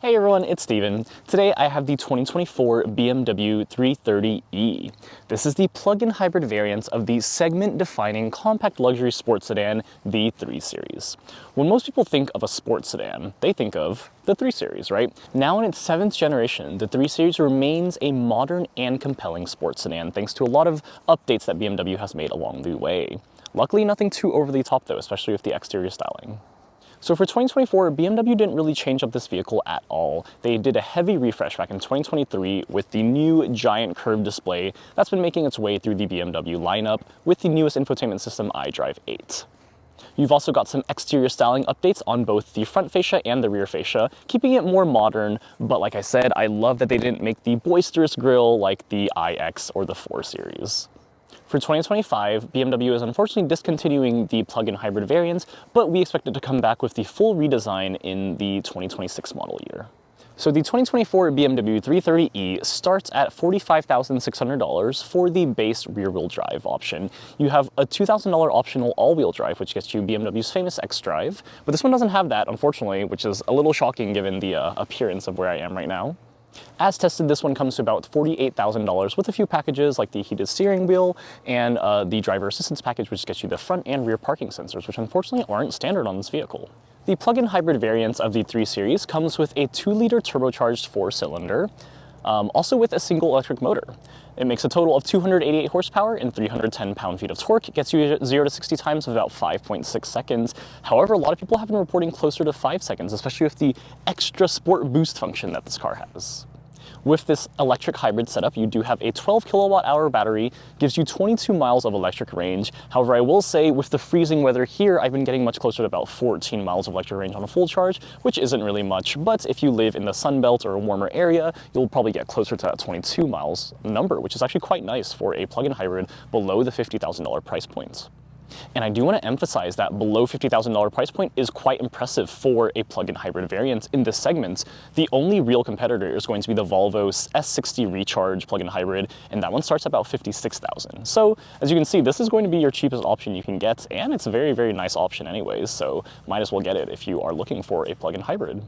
Hey everyone, it's Steven. Today I have the 2024 BMW 330e. This is the plug-in hybrid variant of the segment-defining compact luxury sports sedan, the 3 Series. When most people think of a sports sedan, they think of the 3 Series, right? Now in its 7th generation, the 3 Series remains a modern and compelling sports sedan thanks to a lot of updates that BMW has made along the way. Luckily, nothing too over the top though, especially with the exterior styling. So for 2024, BMW didn't really change up this vehicle at all. They did a heavy refresh back in 2023 with the new giant curved display that's been making its way through the BMW lineup with the newest infotainment system iDrive 8. You've also got some exterior styling updates on both the front fascia and the rear fascia, keeping it more modern, but like I said, I love that they didn't make the boisterous grille like the iX or the 4 Series. For 2025, BMW is unfortunately discontinuing the plug-in hybrid variants, but we expect it to come back with the full redesign in the 2026 model year. So the 2024 BMW 330e starts at $45,600 for the base rear-wheel drive option. You have a $2,000 optional all-wheel drive, which gets you BMW's famous xDrive, but this one doesn't have that, unfortunately, which is a little shocking given the appearance of where I am right now. As tested, this one comes to about $48,000 with a few packages like the heated steering wheel and the driver assistance package, which gets you the front and rear parking sensors, which unfortunately aren't standard on this vehicle. The plug-in hybrid variant of the 3 Series comes with a 2-liter turbocharged 4-cylinder, also with a single electric motor. It makes a total of 288 horsepower and 310 pound-feet of torque. It gets you 0 to 60 times in about 5.6 seconds. However, a lot of people have been reporting closer to 5 seconds, especially with the extra sport boost function that this car has. With this electric hybrid setup, you do have a 12 kilowatt hour battery, gives you 22 miles of electric range. However, I will say with the freezing weather here, I've been getting much closer to about 14 miles of electric range on a full charge, which isn't really much, but if you live in the Sun Belt or a warmer area, you'll probably get closer to that 22 miles number, which is actually quite nice for a plug-in hybrid below the $50,000 price point. And I do want to emphasize that below $50,000 price point is quite impressive for a plug-in hybrid variant in this segment. The only real competitor is going to be the Volvo S60 Recharge plug-in hybrid, and that one starts at about $56,000. So as you can see, this is going to be your cheapest option you can get, and it's a very, very nice option anyways, so might as well get it if you are looking for a plug-in hybrid.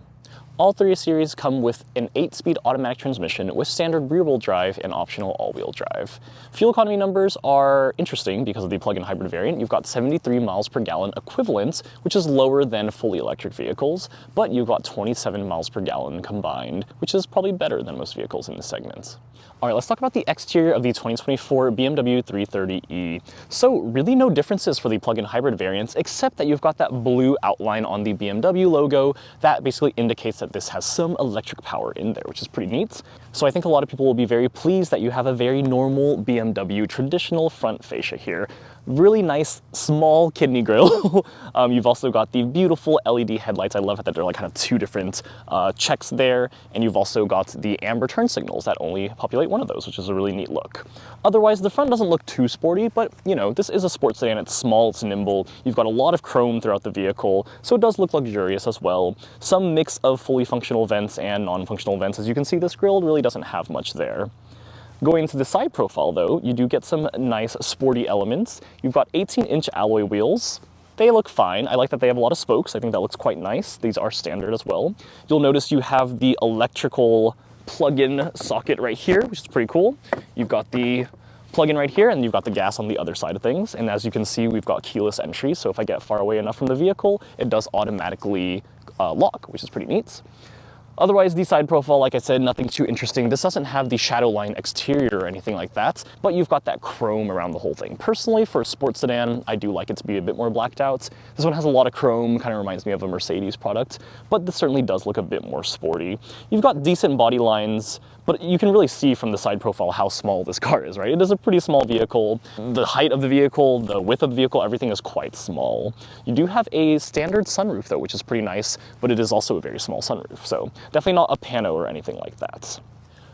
All 3 Series come with an 8-speed automatic transmission with standard rear-wheel drive and optional all-wheel drive. Fuel economy numbers are interesting because of the plug-in hybrid variant. You've got 73 miles per gallon equivalent, which is lower than fully electric vehicles, but you've got 27 miles per gallon combined, which is probably better than most vehicles in this segment. All right, let's talk about the exterior of the 2024 BMW 330e. So really no differences for the plug-in hybrid variants, except that you've got that blue outline on the BMW logo that basically indicates that this has some electric power in there, which is pretty neat. So I think a lot of people will be very pleased that you have a very normal BMW traditional front fascia here. Really nice small kidney grille. You've also got the beautiful LED headlights. I love that they're like kind of 2 different checks there, and you've also got the amber turn signals that only populate one of those, which is a really neat look. Otherwise, the front doesn't look too sporty, but you know, this is a sports sedan. It's small, it's nimble. You've got a lot of chrome throughout the vehicle, so it does look luxurious as well. Some mix of fully functional vents and non-functional vents. As you can see, this grille really doesn't have much there. Going into the side profile though, you do get some nice sporty elements. You've got 18-inch alloy wheels. They look fine. I like that they have a lot of spokes. I think that looks quite nice. These are standard as well. You'll notice you have the electrical plug-in socket right here, which is pretty cool. You've got the plug-in right here, and you've got the gas on the other side of things. And as you can see, we've got keyless entry. So if I get far away enough from the vehicle, it does automatically lock, which is pretty neat. Otherwise, the side profile, like I said, nothing too interesting. This doesn't have the shadow line exterior or anything like that, but you've got that chrome around the whole thing. Personally, for a sports sedan, I do like it to be a bit more blacked out. This one has a lot of chrome, kind of reminds me of a Mercedes product, but this certainly does look a bit more sporty. You've got decent body lines, but you can really see from the side profile how small this car is, right? It is a pretty small vehicle. The height of the vehicle, the width of the vehicle, everything is quite small. You do have a standard sunroof though, which is pretty nice, but it is also a very small sunroof. So definitely not a pano or anything like that.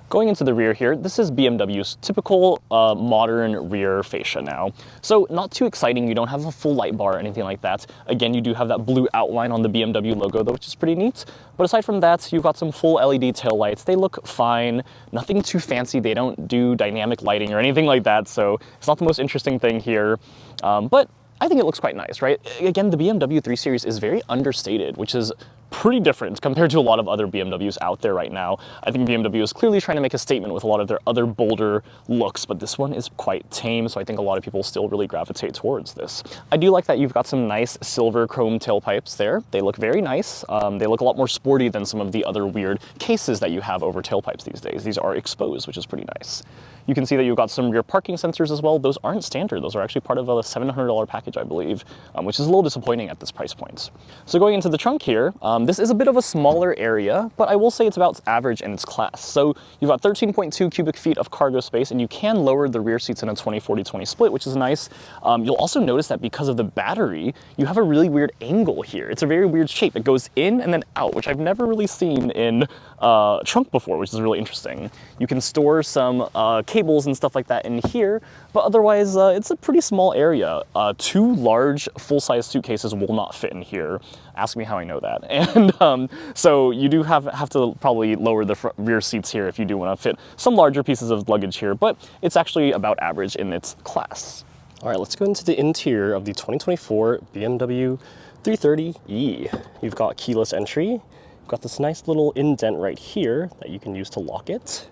Going into the rear here, this is BMW's typical modern rear fascia now. So not too exciting, you don't have a full light bar or anything like that. Again, you do have that blue outline on the BMW logo though, which is pretty neat. But aside from that, you've got some full LED taillights. They look fine, nothing too fancy. They don't do dynamic lighting or anything like that, so it's not the most interesting thing here. But I think it looks quite nice, right? Again, the BMW 3 Series is very understated, which is pretty different compared to a lot of other BMWs out there right now. I think BMW is clearly trying to make a statement with a lot of their other bolder looks, but this one is quite tame, so I think a lot of people still really gravitate towards this. I do like that you've got some nice silver chrome tailpipes there. They look very nice. They look a lot more sporty than some of the other weird cases that you have over tailpipes these days. These are exposed, which is pretty nice. You can see that you've got some rear parking sensors as well. Those aren't standard. Those are actually part of a $700 package, I believe, which is a little disappointing at this price point. So going into the trunk here, this is a bit of a smaller area, but I will say it's about average in its class. So you've got 13.2 cubic feet of cargo space, and you can lower the rear seats in a 20-40-20 split, which is nice. You'll also notice that because of the battery, you have a really weird angle here. It's a very weird shape. It goes in and then out, which I've never really seen in trunk before, which is really interesting. You can store some cables and stuff like that in here, but otherwise it's a pretty small area. 2 large full-size suitcases will not fit in here. Ask me how I know that. And so you do have to probably lower the rear seats here if you do want to fit some larger pieces of luggage here, but it's actually about average in its class. All right, let's go into the interior of the 2024 BMW 330e. You've got keyless entry. You've got this nice little indent right here that you can use to lock it.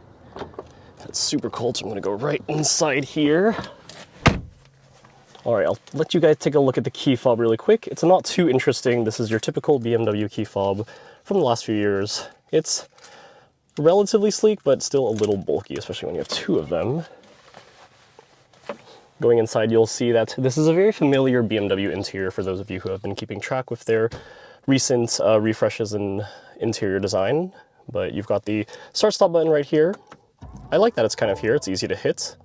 It's super cold, so I'm gonna go right inside here. All right, I'll let you guys take a look at the key fob really quick. It's not too interesting. This is your typical BMW key fob from the last few years. It's relatively sleek, but still a little bulky, especially when you have 2 of them. Going inside, you'll see that this is a very familiar BMW interior for those of you who have been keeping track with their recent refreshes in interior design. But you've got the start-stop button right here. I like that it's kind of here. It's easy to hit.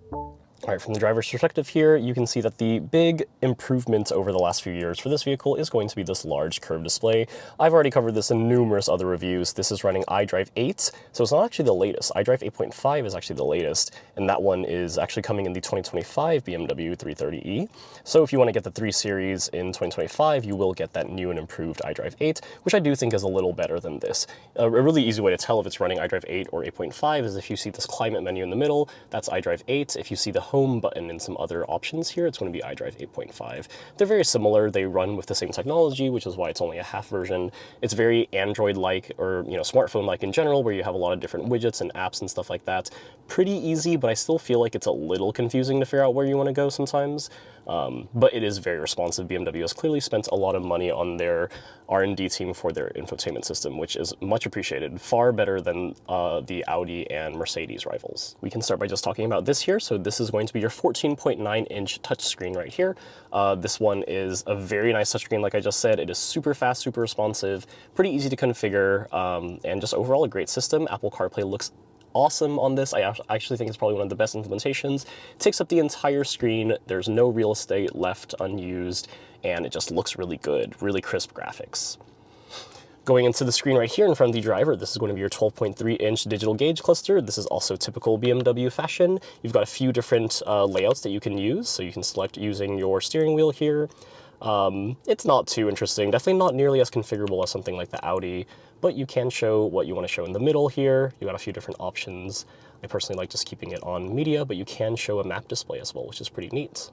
All right, from the driver's perspective here, you can see that the big improvement over the last few years for this vehicle is going to be this large curved display. I've already covered this in numerous other reviews. This is running iDrive 8, so it's not actually the latest. iDrive 8.5 is actually the latest, and that one is actually coming in the 2025 BMW 330e. So if you want to get the 3 Series in 2025, you will get that new and improved iDrive 8, which I do think is a little better than this. A really easy way to tell if it's running iDrive 8 or 8.5 is if you see this climate menu in the middle, that's iDrive 8. If you see the home button and some other options here, it's going to be iDrive 8.5. They're very similar. They run with the same technology, which is why it's only a half version. It's very Android-like, or smartphone-like in general, where you have a lot of different widgets and apps and stuff like that. Pretty easy, but I still feel like it's a little confusing to figure out where you want to go sometimes. But it is very responsive. BMW has clearly spent a lot of money on their R&D team for their infotainment system, which is much appreciated, far better than the Audi and Mercedes rivals. We can start by just talking about this here. So this is going to be your 14.9-inch touchscreen right here. This one is a very nice touchscreen, like I just said. It is super fast, super responsive, pretty easy to configure, and just overall a great system. Apple CarPlay looks awesome on this. I actually think it's probably one of the best implementations. It takes up the entire screen. There's no real estate left unused, and it just looks really good, really crisp graphics. Going into the screen right here in front of the driver, this is going to be your 12.3-inch digital gauge cluster. This is also typical BMW fashion. You've got a few different layouts that you can use, so you can select using your steering wheel here. It's not too interesting, definitely not nearly as configurable as something like the Audi, but you can show what you want to show in the middle here. You've got a few different options. I personally like just keeping it on media, but you can show a map display as well, which is pretty neat.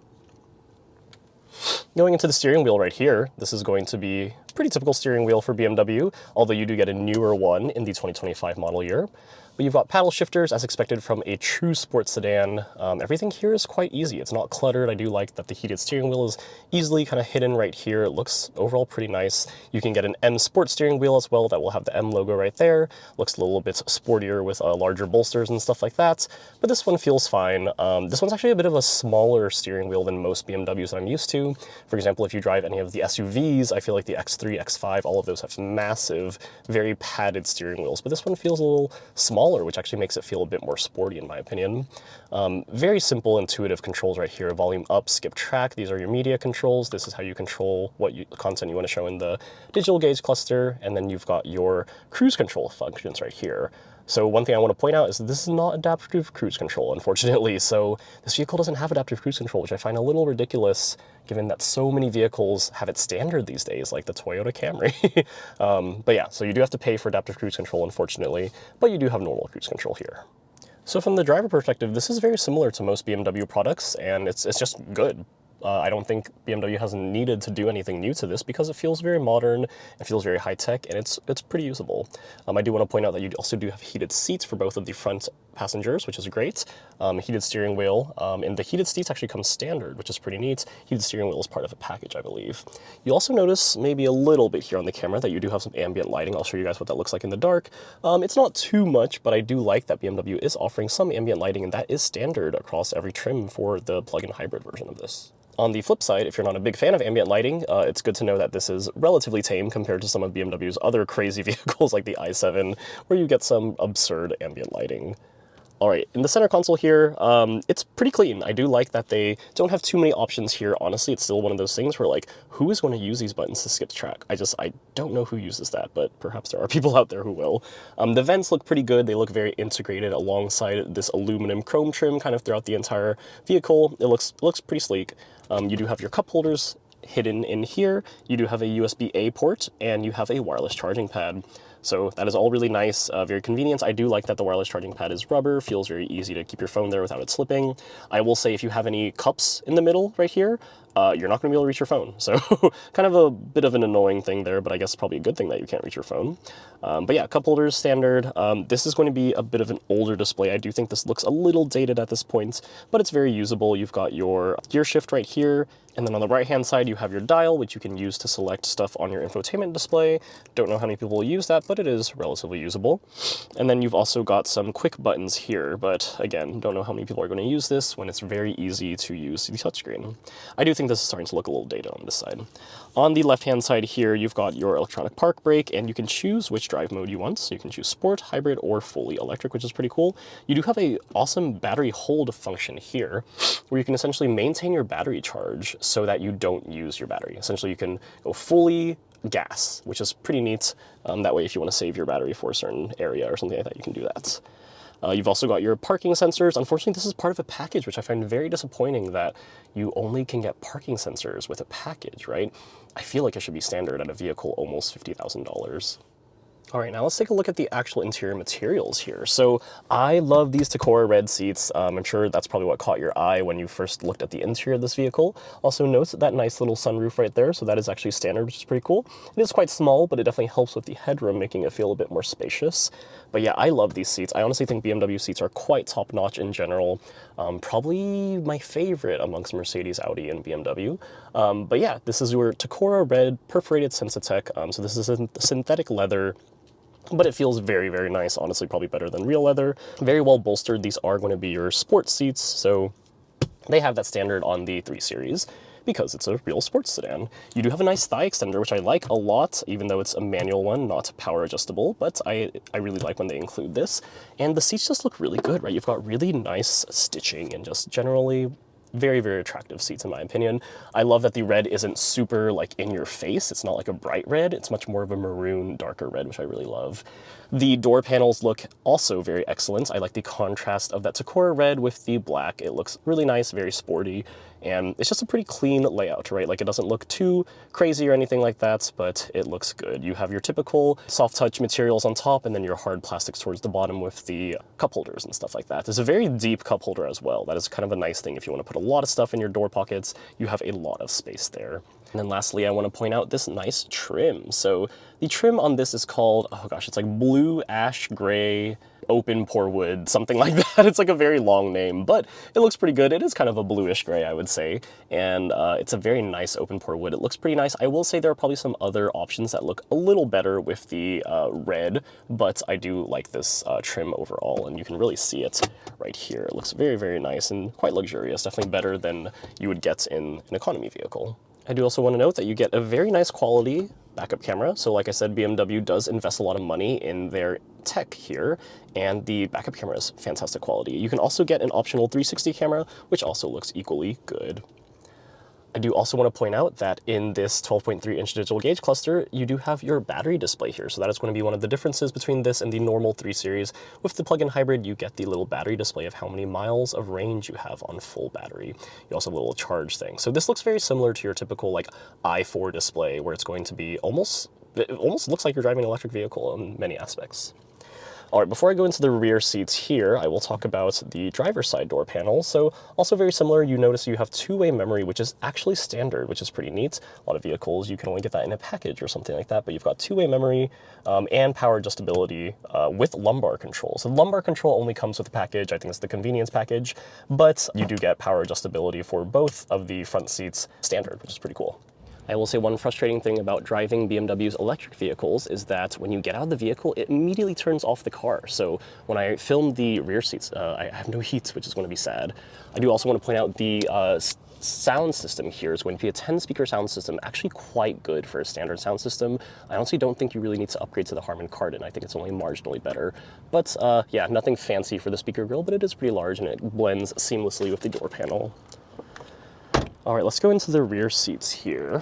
Going into the steering wheel right here, this is going to be a pretty typical steering wheel for BMW, although you do get a newer one in the 2025 model year. But you've got paddle shifters as expected from a true sports sedan. Everything here is quite easy. It's not cluttered. I do like that the heated steering wheel is easily kind of hidden right here. It looks overall pretty nice. You can get an M Sport steering wheel as well that will have the M logo right there. Looks a little bit sportier with larger bolsters and stuff like that. But this one feels fine. This one's actually a bit of a smaller steering wheel than most BMWs that I'm used to. For example, if you drive any of the SUVs, I feel like the X3, X5, all of those have massive, very padded steering wheels. But this one feels a little smaller, which actually makes it feel a bit more sporty in my opinion. Very simple, intuitive controls right here. Volume up, skip track. These are your media controls. This is how you control what content you want to show in the digital gauge cluster. And then you've got your cruise control functions right here. So one thing I want to point out is that this is not adaptive cruise control, unfortunately. So this vehicle doesn't have adaptive cruise control, which I find a little ridiculous given that so many vehicles have it standard these days, like the Toyota Camry. But yeah, so you do have to pay for adaptive cruise control, unfortunately, but you do have normal cruise control here. So from the driver perspective, this is very similar to most BMW products, and it's just good. I don't think BMW hasn't needed to do anything new to this because it feels very modern, it feels very high-tech, and it's pretty usable. I do want to point out that you also do have heated seats for both of the front passengers, which is great. Heated steering wheel, and the heated seats actually come standard, which is pretty neat. Heated steering wheel is part of a package, I believe. You also notice maybe a little bit here on the camera that you do have some ambient lighting. I'll show you guys what that looks like in the dark. It's not too much, but I do like that BMW is offering some ambient lighting, and that is standard across every trim for the plug-in hybrid version of this. On the flip side, if you're not a big fan of ambient lighting, it's good to know that this is relatively tame compared to some of BMW's other crazy vehicles like the i7, where you get some absurd ambient lighting. All right, in the center console here, it's pretty clean. I do like that they don't have too many options here. Honestly, it's still one of those things where, like, who is going to use these buttons to skip track? I don't know who uses that, but perhaps there are people out there who will. The vents look pretty good. They look very integrated alongside this aluminum chrome trim kind of throughout the entire vehicle. It looks pretty sleek. You do have your cup holders hidden in here. You do have a USB-A port, and you have a wireless charging pad. So that is all really nice, very convenient. I do like that the wireless charging pad is rubber, feels very easy to keep your phone there without it slipping. I will say if you have any cups in the middle right here, you're not going to be able to reach your phone. So kind of a bit of an annoying thing there, but I guess probably a good thing that you can't reach your phone. But yeah, cup holders standard. This is going to be a bit of an older display. I do think this looks a little dated at this point, but it's very usable. You've got your gear shift right here. And then on the right-hand side, you have your dial, which you can use to select stuff on your infotainment display. Don't know how many people will use that, but it is relatively usable. And then you've also got some quick buttons here, but again, don't know how many people are going to use this when it's very easy to use the touchscreen. I do think this is starting to look a little dated on this side. On the left-hand side here, you've got your electronic park brake, and you can choose which drive mode you want. So you can choose sport, hybrid, or fully electric, which is pretty cool. You do have a awesome battery hold function here, where you can essentially maintain your battery charge so that you don't use your battery. Essentially, you can go fully gas, which is pretty neat. That way, if you want to save your battery for a certain area or something like that, you can do that. You've also got your parking sensors. Unfortunately, this is part of a package, which I find very disappointing that you only can get parking sensors with a package, right? I feel like it should be standard at a vehicle almost $50,000. All right, now let's take a look at the actual interior materials here. So I love these Tacora red seats. I'm sure that's probably what caught your eye when you first looked at the interior of this vehicle. Also note that nice little sunroof right there. So that is actually standard, which is pretty cool. It is quite small, but it definitely helps with the headroom, making it feel a bit more spacious. But yeah, I love these seats. I honestly think BMW seats are quite top-notch in general. Probably my favorite amongst Mercedes, Audi, and BMW. But yeah, this is your Tacora red perforated Sensatec. So this is a synthetic leather, but it feels very, very nice. Honestly, probably better than real leather. Very well bolstered. These are going to be your sports seats, so they have that standard on the 3 Series because it's a real sports sedan. You do have a nice thigh extender, which I like a lot, even though it's a manual one, not power adjustable, but I really like when they include this. And the seats just look really good, right? You've got really nice stitching and just generally very, very attractive seats in my opinion. I love that the red isn't super like in your face. It's not like a bright red. It's much more of a maroon, darker red, which I really love. The door panels look also very excellent. I like the contrast of that Tacora red with the black. It looks really nice, very sporty, and it's just a pretty clean layout, right? Like it doesn't look too crazy or anything like that, but it looks good. You have your typical soft touch materials on top and then your hard plastics towards the bottom with the cup holders and stuff like that. There's a very deep cup holder as well. That is kind of a nice thing if you want to put a lot of stuff in your door pockets. You have a lot of space there. And then lastly, I want to point out this nice trim. So the trim on this is called, oh gosh, it's like blue ash gray open pore wood, something like that. It's like a very long name, but it looks pretty good. It is kind of a bluish gray, I would say. And it's a very nice open pore wood. It looks pretty nice. I will say there are probably some other options that look a little better with the red, but I do like this trim overall, and you can really see it right here. It looks very, very nice and quite luxurious. Definitely better than you would get in an economy vehicle. I do also want to note that you get a very nice quality backup camera. So like I said, BMW does invest a lot of money in their tech here, and the backup camera is fantastic quality. You can also get an optional 360 camera, which also looks equally good. I do also want to point out that in this 12.3-inch digital gauge cluster, you do have your battery display here. So that is going to be one of the differences between this and the normal 3 Series. With the plug-in hybrid, you get the little battery display of how many miles of range you have on full battery. You also have a little charge thing. So this looks very similar to your typical like i4 display, where it's going to be it almost looks like you're driving an electric vehicle in many aspects. All right, before I go into the rear seats here, I will talk about the driver's side door panel. So also very similar, you notice you have two-way memory, which is actually standard, which is pretty neat. A lot of vehicles, you can only get that in a package or something like that, but you've got two-way memory and power adjustability with lumbar control. So lumbar control only comes with the package. I think it's the convenience package, but you do get power adjustability for both of the front seats standard, which is pretty cool. I will say one frustrating thing about driving BMW's electric vehicles is that when you get out of the vehicle, it immediately turns off the car. So when I filmed the rear seats, I have no heat, which is going to be sad. I do also want to point out the sound system here is going to be a 10-speaker sound system, actually quite good for a standard sound system. I honestly don't think you really need to upgrade to the Harman Kardon. I think it's only marginally better. But yeah, nothing fancy for the speaker grill, but it is pretty large and it blends seamlessly with the door panel. All right, let's go into the rear seats here.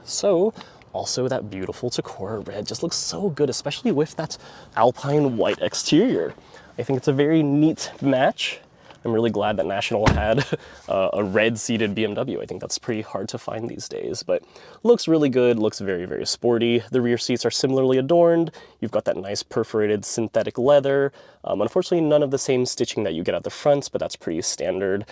So, also that beautiful Tacora red just looks so good, especially with that Alpine white exterior. I think it's a very neat match. I'm really glad that National had a red-seated BMW. I think that's pretty hard to find these days, but looks really good, looks very, very sporty. The rear seats are similarly adorned. You've got that nice perforated synthetic leather. Unfortunately, none of the same stitching that you get at the front, but that's pretty standard.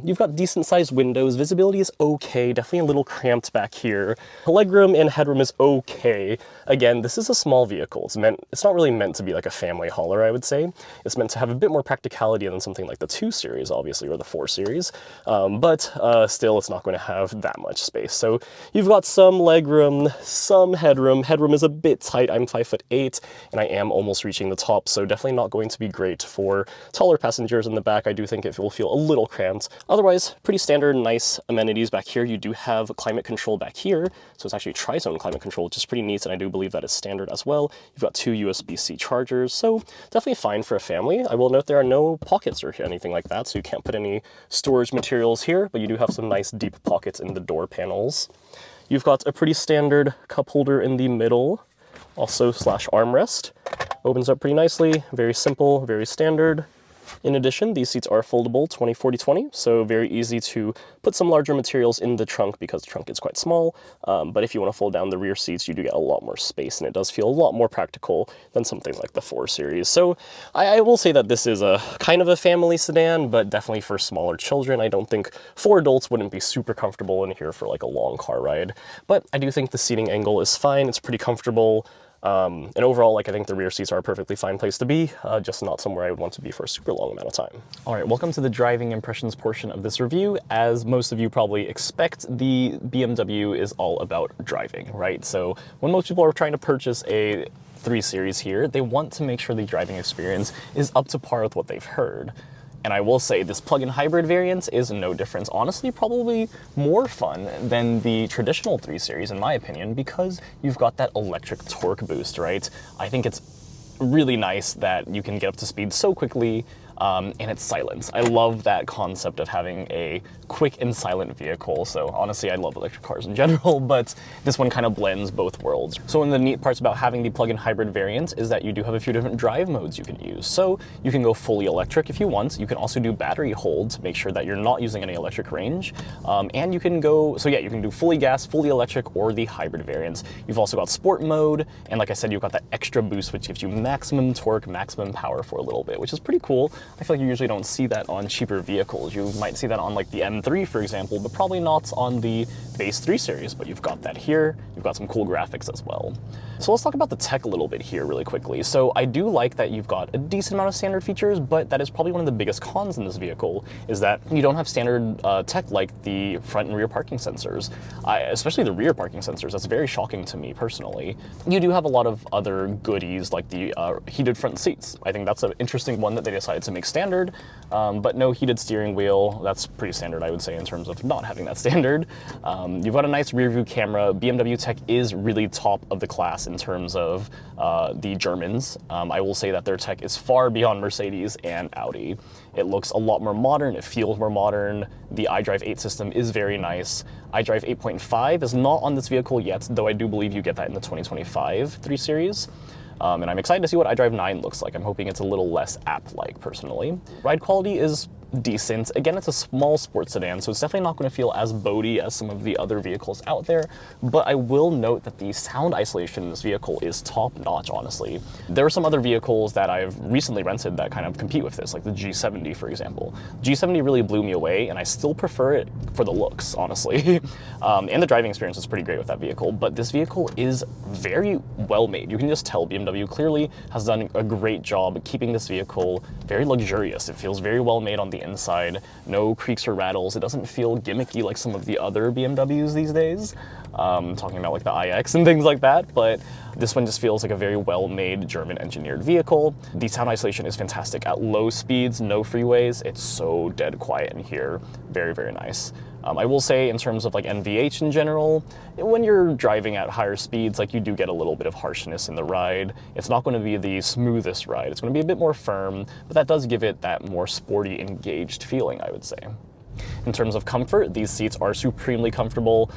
You've got decent sized windows. Visibility is okay, definitely a little cramped back here. Legroom and headroom is okay. Again, this is a small vehicle. It's not really meant to be like a family hauler, I would say. It's meant to have a bit more practicality than something like the 2 Series, obviously, or the 4 Series. But still, it's not going to have that much space. So you've got some legroom, some headroom. Headroom is a bit tight. I'm 5'8", and I am almost reaching the top, so definitely not going to be great for taller passengers in the back. I do think it will feel a little cramped. Otherwise, pretty standard, nice amenities back here. You do have climate control back here, so it's actually tri-zone climate control, which is pretty neat, and I do believe that is standard as well. You've got 2 USB-C chargers, so definitely fine for a family. I will note there are no pockets or anything like that, so you can't put any storage materials here, but you do have some nice deep pockets in the door panels. You've got a pretty standard cup holder in the middle, also slash armrest. Opens up pretty nicely, very simple, very standard. In addition, these seats are foldable 20-40-20, so very easy to put some larger materials in the trunk because the trunk is quite small. But if you want to fold down the rear seats, you do get a lot more space, and it does feel a lot more practical than something like the 4 Series. So I will say that this is a kind of a family sedan, but definitely for smaller children. I don't think 4 adults wouldn't be super comfortable in here for like a long car ride. But I do think the seating angle is fine. It's pretty comfortable. And overall, like, I think the rear seats are a perfectly fine place to be, just not somewhere I would want to be for a super long amount of time. All right, welcome to the driving impressions portion of this review. As most of you probably expect, the BMW is all about driving, right? So when most people are trying to purchase a 3 Series here, they want to make sure the driving experience is up to par with what they've heard. And I will say this plug-in hybrid variant is no difference. Honestly, probably more fun than the traditional 3 Series, in my opinion, because you've got that electric torque boost, right? I think it's really nice that you can get up to speed so quickly, and it's silent. I love that concept of having a quick and silent vehicle. So honestly, I love electric cars in general, but this one kind of blends both worlds. So one of the neat parts about having the plug-in hybrid variant is that you do have a few different drive modes you can use. So you can go fully electric if you want. You can also do battery hold to make sure that you're not using any electric range. And you can go, so yeah, you can do fully gas, fully electric, or the hybrid variants. You've also got sport mode. And like I said, you've got that extra boost, which gives you maximum torque, maximum power for a little bit, which is pretty cool. I feel like you usually don't see that on cheaper vehicles. You might see that on like the M3, for example, but probably not on the base 3 Series, but you've got that here. You've got some cool graphics as well. So let's talk about the tech a little bit here really quickly. So I do like that you've got a decent amount of standard features, but that is probably one of the biggest cons in this vehicle is that you don't have standard tech like the front and rear parking sensors, especially the rear parking sensors. That's very shocking to me personally. You do have a lot of other goodies like the heated front seats. I think that's an interesting one that they decided to make standard, but no heated steering wheel. That's pretty standard, I would say, in terms of not having that standard. You've got a nice rear view camera. BMW tech is really top of the class in terms of the Germans. I will say that their tech is far beyond Mercedes and Audi. It looks a lot more modern, it feels more modern. The iDrive 8 system is very nice. iDrive 8.5 is not on this vehicle yet, though I do believe you get that in the 2025 3 Series. And I'm excited to see what iDrive 9 looks like. I'm hoping it's a little less app-like, personally. Ride quality is decent. Again, it's a small sports sedan, so it's definitely not going to feel as boaty as some of the other vehicles out there, but I will note that the sound isolation in this vehicle is top-notch, honestly. There are some other vehicles that I've recently rented that kind of compete with this, like the G70, for example. G70 really blew me away, and I still prefer it for the looks, honestly. And the driving experience is pretty great with that vehicle, but this vehicle is very well made. You can just tell BMW clearly has done a great job keeping this vehicle very luxurious. It feels very well made on the inside, no creaks or rattles. It doesn't feel gimmicky like some of the other BMWs these days. Talking about like the iX and things like that, but this one just feels like a very well-made German engineered vehicle. The sound isolation is fantastic. At low speeds, no freeways, it's so dead quiet in here. Very, very nice. I will say in terms of like NVH in general, when you're driving at higher speeds, like you do get a little bit of harshness in the ride. It's not going to be the smoothest ride. It's going to be a bit more firm, but that does give it that more sporty, engaged feeling, I would say. In terms of comfort, these seats are supremely comfortable.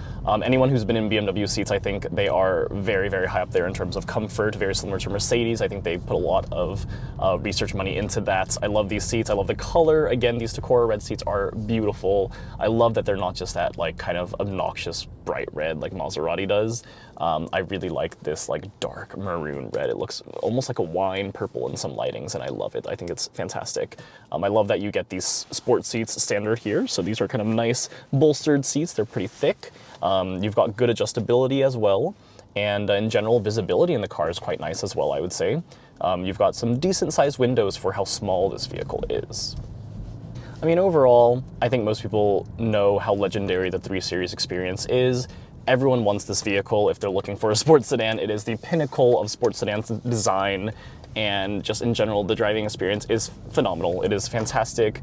Anyone who's been in BMW seats, I think they are very, very high up there in terms of comfort, very similar to Mercedes. I think they put a lot of research money into that. I love these seats. I love the color. Again, these Tacora red seats are beautiful. I love that they're not just that like kind of obnoxious bright red like Maserati does. I really like this like dark maroon red. It looks almost like a wine purple in some lightings, and I love it. I think it's fantastic. I love that you get these sport seats standard here. So these are kind of nice bolstered seats. They're pretty thick. You've got good adjustability as well. And in general, visibility in the car is quite nice as well, I would say. You've got some decent sized windows for how small this vehicle is. I mean, overall, I think most people know how legendary the 3 Series experience is. Everyone wants this vehicle. If they're looking for a sports sedan, it is the pinnacle of sports sedan design. And just in general, the driving experience is phenomenal. It is fantastic.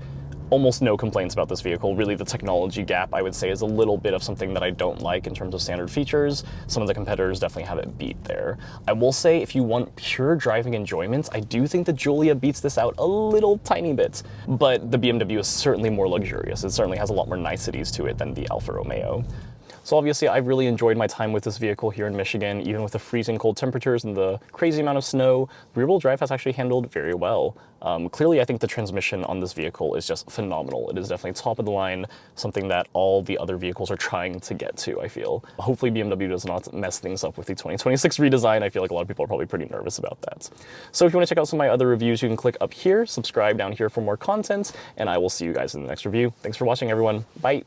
Almost no complaints about this vehicle. Really, the technology gap, I would say, is a little bit of something that I don't like in terms of standard features. Some of the competitors definitely have it beat there. I will say, if you want pure driving enjoyment, I do think the Giulia beats this out a little tiny bit, but the BMW is certainly more luxurious. It certainly has a lot more niceties to it than the Alfa Romeo. So obviously, I've really enjoyed my time with this vehicle here in Michigan. Even with the freezing cold temperatures and the crazy amount of snow, rear-wheel drive has actually handled very well. Clearly, I think the transmission on this vehicle is just phenomenal. It is definitely top of the line, something that all the other vehicles are trying to get to, I feel. Hopefully, BMW does not mess things up with the 2026 redesign. I feel like a lot of people are probably pretty nervous about that. So if you want to check out some of my other reviews, you can click up here, subscribe down here for more content, and I will see you guys in the next review. Thanks for watching, everyone. Bye.